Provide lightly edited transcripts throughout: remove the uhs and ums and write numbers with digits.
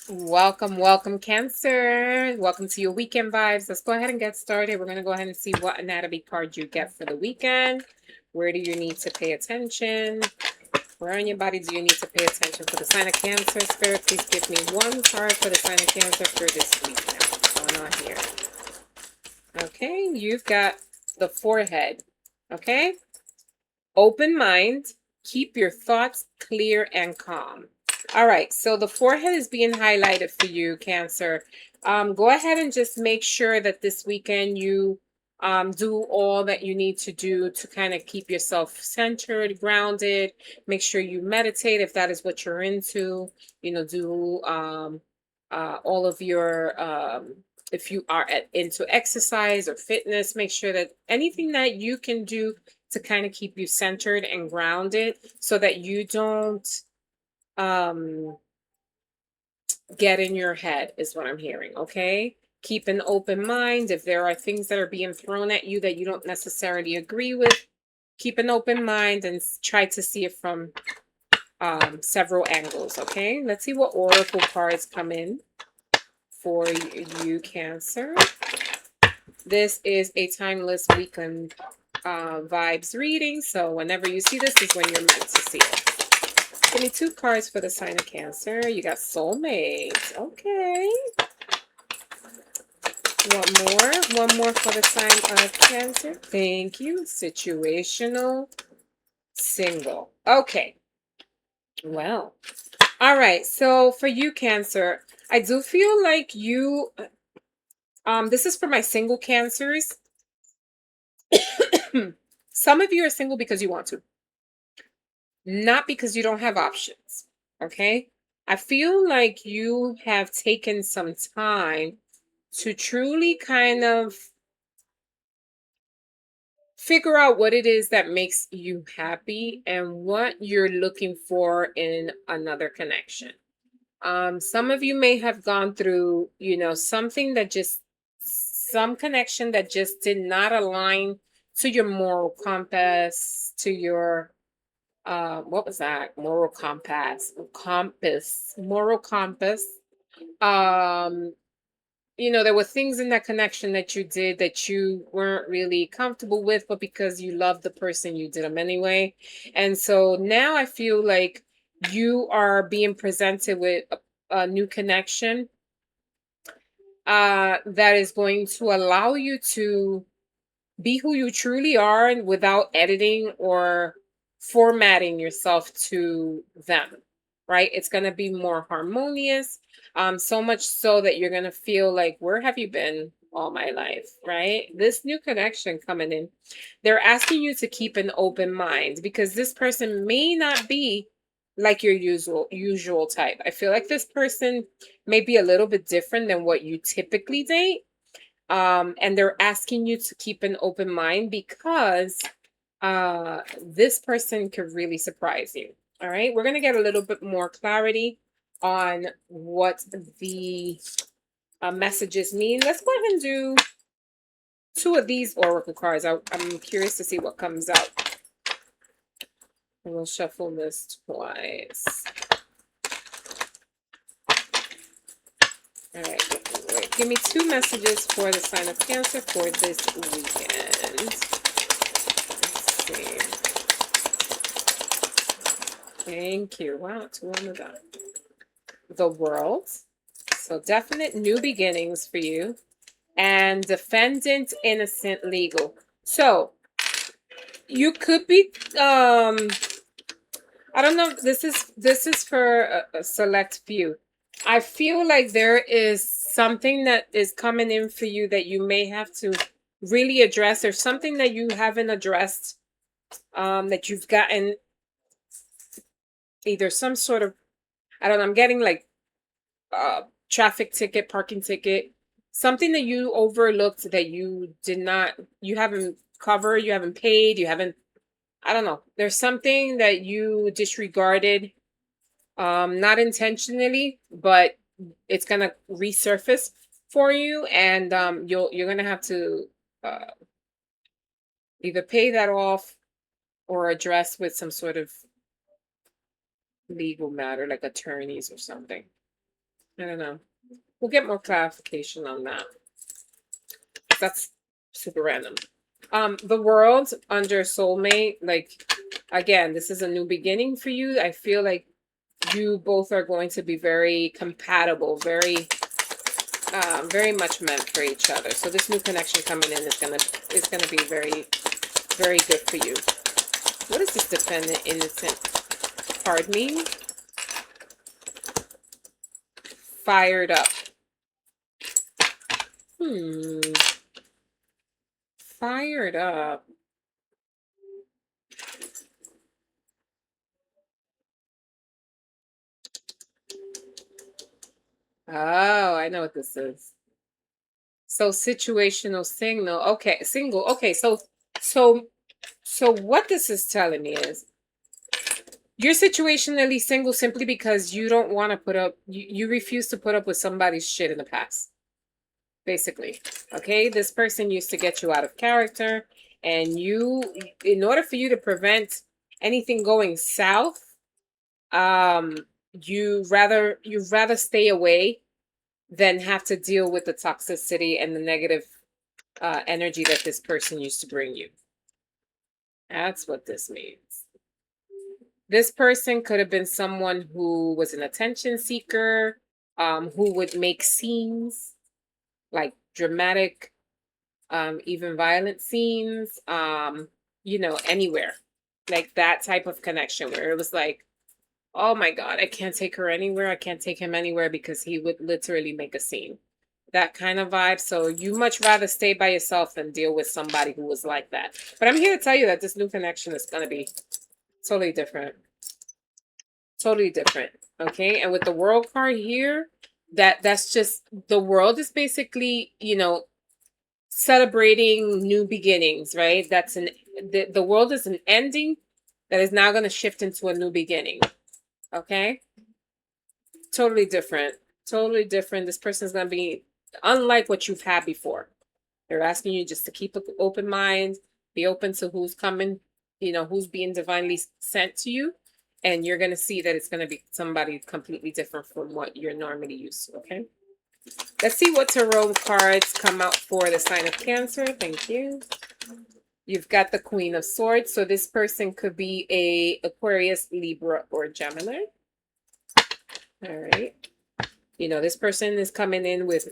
Welcome, welcome, Cancer. Welcome to your weekend vibes. Let's go ahead and get started. We're going to go ahead and see what anatomy card you get for the weekend. Where do you need to pay attention? Where in your body do you need to pay attention for the sign of Cancer? Spirit, please give me one card for the sign of Cancer for this weekend. What's going on here? Okay, you've got the forehead. Okay? Open mind. Keep your thoughts clear and calm. All right, so the forehead is being highlighted for you, Cancer. Go ahead and just make sure that this weekend you do all that you need to do to kind of keep yourself centered, grounded. Make sure you meditate if that is what you're into. Do all of your, if you are into exercise or fitness, make sure that anything that you can do to kind of keep you centered and grounded so that you don't um get in your head is what I'm hearing. Okay, keep an open mind. If there are things that are being thrown at you that you don't necessarily agree with, keep an open mind and try to see it from several angles. Okay, let's see what oracle cards come in for you, Cancer. This is a timeless weekend vibes reading, so whenever you see this is when you're meant to see it. Give me two cards for the sign of Cancer. You got soulmates. Okay. One more for the sign of Cancer. Thank you. Situational single. Okay. Well. All right. So for you, Cancer, I do feel like you this is for my single Cancers. Some of you are single because you want to, not because you don't have options. Okay? I feel like you have taken some time to truly kind of figure out what it is that makes you happy and what you're looking for in another connection. Some of you may have gone through, something that just, some connection that just did not align to your moral compass, to your, what was that? Moral compass. Um, there were things in that connection that you did that you weren't really comfortable with, but because you loved the person, you did them anyway. And so now I feel like you are being presented with a new connection that is going to allow you to be who you truly are and without editing or formatting yourself to them, right? It's going to be more harmonious, so much so that you're going to feel like, where have you been all my life, right? This new connection coming in, they're asking you to keep an open mind because this person may not be like your usual type. I feel like this person may be a little bit different than what you typically date, and they're asking you to keep an open mind because this person could really surprise you. All right, we're going to get a little bit more clarity on what the messages mean. Let's go ahead and do two of these oracle cards. I'm curious to see what comes out. And we'll shuffle this twice. All right, wait. Give me two messages for the sign of Cancer for this weekend. Let's see. Thank you. Wow, two on the dot. The World. So definite new beginnings for you. And defendant, innocent, legal. So you could be I don't know, this is for a select few. I feel like there is something that is coming in for you that you may have to really address, or something that you haven't addressed, that you've gotten either some sort of, I don't know, I'm getting like traffic ticket, parking ticket, something that you overlooked, that you haven't covered, you haven't paid, you haven't, I don't know. There's something that you disregarded, not intentionally, but it's gonna resurface for you, and you're gonna have to uh, either pay that off or address with some sort of legal matter, like attorneys or something. I don't know. We'll get more clarification on that. That's super random. The world under soulmate, like, again, this is a new beginning for you. I feel like you both are going to be very compatible, very much meant for each other. So this new connection coming in is gonna be very, very good for you. What does this defendant innocent card mean? Fired up. Fired up. Oh, I know what this is. So situational signal. Okay, single. Okay, so what this is telling me is you're situationally single simply because you don't want to put up you refuse to put up with somebody's shit in the past. Basically. Okay? This person used to get you out of character, and you, in order for you to prevent anything going south, um you rather stay away than have to deal with the toxicity and the negative energy that this person used to bring you. That's what this means. This person could have been someone who was an attention seeker, who would make scenes, like dramatic, even violent scenes, anywhere. Like that type of connection where it was like, oh my God, I can't take her anywhere. I can't take him anywhere because he would literally make a scene. That kind of vibe. So you much rather stay by yourself than deal with somebody who was like that. But I'm here to tell you that this new connection is going to be totally different. Totally different. Okay. And with the world card here, that's just the world is basically, celebrating new beginnings, right? The world is an ending that is now going to shift into a new beginning. Okay. Totally different. Totally different. This person's going to be unlike what you've had before. They're asking you just to keep an open mind, be open to who's coming, who's being divinely sent to you. And you're going to see that it's going to be somebody completely different from what you're normally used to, okay? Let's see what tarot cards come out for the sign of Cancer. Thank you. You've got the Queen of Swords. So this person could be a Aquarius, Libra, or Gemini. All right. This person is coming in with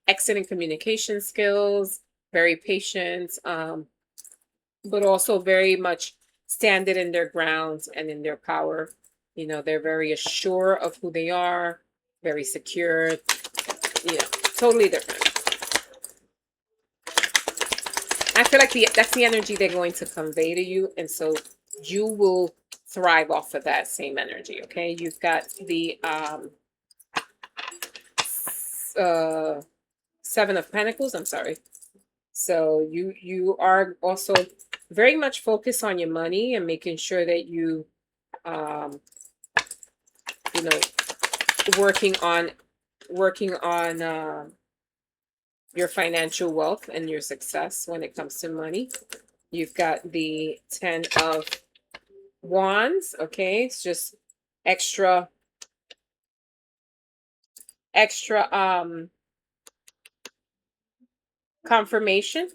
excellent communication skills, very patient, but also very much standing in their grounds and in their power. They're very assured of who they are, very secure, totally different. I feel like that's the energy they're going to convey to you. And so you will thrive off of that same energy. Okay. You've got the Seven of Pentacles. I'm sorry. So you are also very much focused on your money and making sure that you, working on your financial wealth and your success when it comes to money. You've got the 10 of Wands. Okay, it's just extra confirmation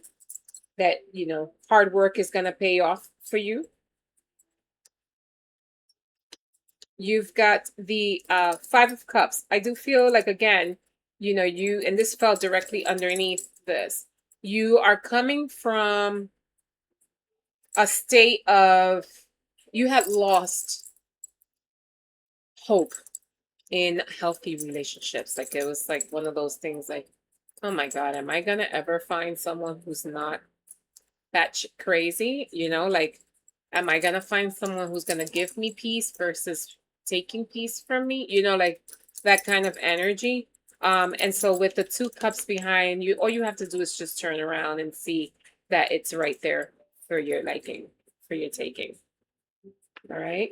that hard work is going to pay off for you. You've got the Five of Cups. I do feel like, again, you, and this fell directly underneath this, you are coming from a state of, you had lost hope in healthy relationships. Like it was like one of those things like, oh my God, am I going to ever find someone who's not that crazy? Like, am I going to find someone who's going to give me peace versus taking peace from me? Like that kind of energy. And so with the Two Cups behind you, all you have to do is just turn around and see that it's right there for your liking, for your taking. All right.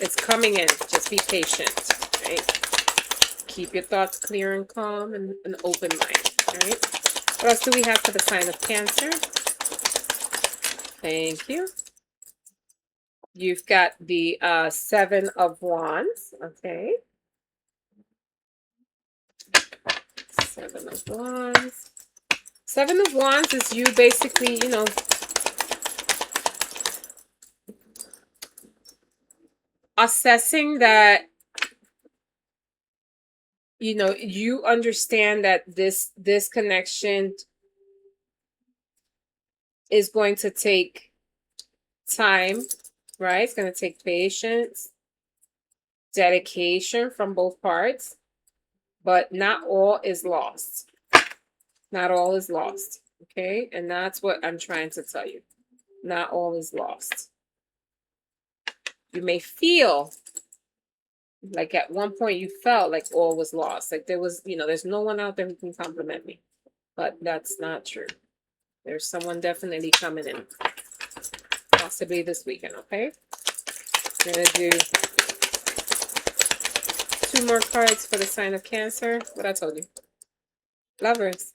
It's coming in. Just be patient. Right. Keep your thoughts clear and calm and an open mind. All right. What else do we have for the sign of Cancer? Thank you. You've got the Seven of Wands. Okay. Seven of Wands. Seven of Wands is you basically, you know, assessing that, you know, you understand that this connection is going to take time, right? It's going to take patience, dedication from both parts, but not all is lost. Not all is lost, okay? And that's what I'm trying to tell you. Not all is lost. You may feel like at one point you felt like all was lost. Like there was, you know, there's no one out there who can compliment me. But that's not true. There's someone definitely coming in. Possibly this weekend, okay? I'm going to do 2 more cards for the sign of Cancer. What I told you. Lovers.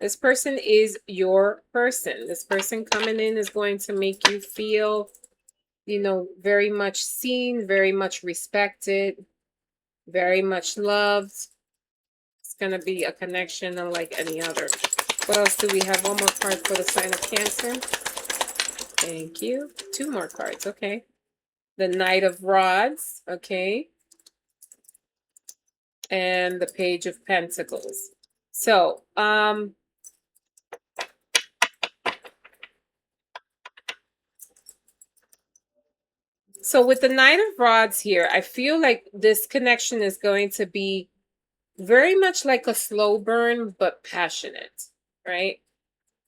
This person is your person. This person coming in is going to make you feel, you know, very much seen, very much respected, very much loved. It's going to be a connection unlike any other. What else do we have? One more card for the sign of Cancer. Thank you. 2 more cards. Okay. The Knight of Rods. Okay. And the Page of Pentacles. So, with the Knight of Rods here, I feel like this connection is going to be very much like a slow burn, but passionate, right?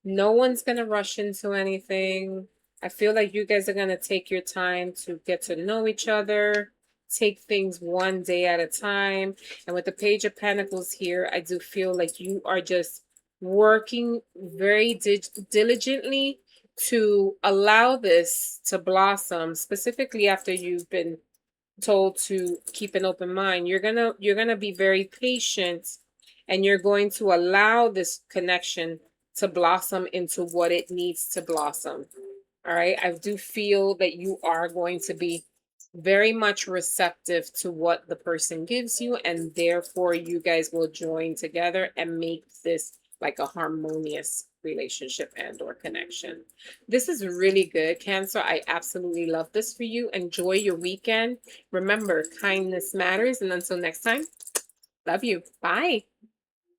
No one's going to rush into anything. I feel like you guys are going to take your time to get to know each other, take things one day at a time. And with the Page of Pentacles here, I do feel like you are just working very diligently to allow this to blossom, specifically after you've been told to keep an open mind. You're gonna be very patient, and you're going to allow this connection to blossom into what it needs to blossom. All right. I do feel that you are going to be very much receptive to what the person gives you, and therefore you guys will join together and make this like a harmonious relationship and or connection. This is really good, Cancer. I absolutely love this for you. Enjoy your weekend. Remember, kindness matters. And until next time, love you. Bye.